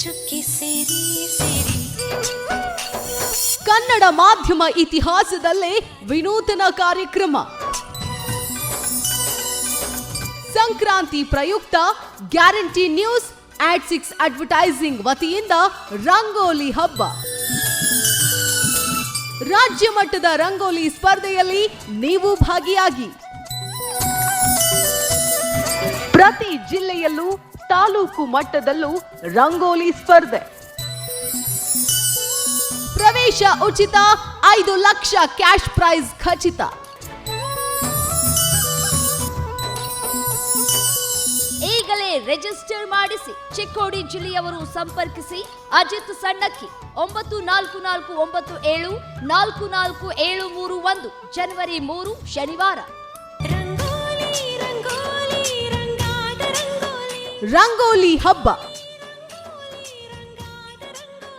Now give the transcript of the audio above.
ಚುಕ್ಕಿ ಸೇರಿ ಸೇರಿ. ಕನ್ನಡ ಮಾಧ್ಯಮ ಇತಿಹಾಸದಲ್ಲೇ ವಿನೂತನ ಕಾರ್ಯಕ್ರಮ. ಸಂಕ್ರಾಂತಿ ಪ್ರಯುಕ್ತ ಗ್ಯಾರಂಟಿ ನ್ಯೂಸ್ @6 ಅಡ್ವರ್ಟೈಸಿಂಗ್ ವತಿಯಿಂದ ರಂಗೋಲಿ ಹಬ್ಬ. ರಾಜ್ಯ ಮಟ್ಟದ ರಂಗೋಲಿ ಸ್ಪರ್ಧೆಯಲ್ಲಿ ನೀವು ಭಾಗಿಯಾಗಿ. ಪ್ರತಿ ಜಿಲ್ಲೆಯಲ್ಲೂ ತಾಲೂಕು ಮಟ್ಟದಲ್ಲೂ ರಂಗೋಲಿ ಸ್ಪರ್ಧೆ. ಪ್ರವೇಶ ಉಚಿತ, 5 ಲಕ್ಷ ಕ್ಯಾಶ್ ಪ್ರೈಸ್ ಖಚಿತ. ಈಗಲೇ ರಿಜಿಸ್ಟರ್ ಮಾಡಿಸಿ. ಚಿಕ್ಕೋಡಿ ಜಿಲ್ಲೆಯವರು ಸಂಪರ್ಕಿಸಿ. ಅಜಿತ್ ಸಣ್ಣಕ್ಕಿ 9497444731. ಜನವರಿ 3 ಶನಿವಾರ. ರಂಗೋಲಿ ರಂಗೋಲಿ ರಂಗಾದ ರಂಗೋಲಿ. ರಂಗೋಲಿ ಹಬ್ಬ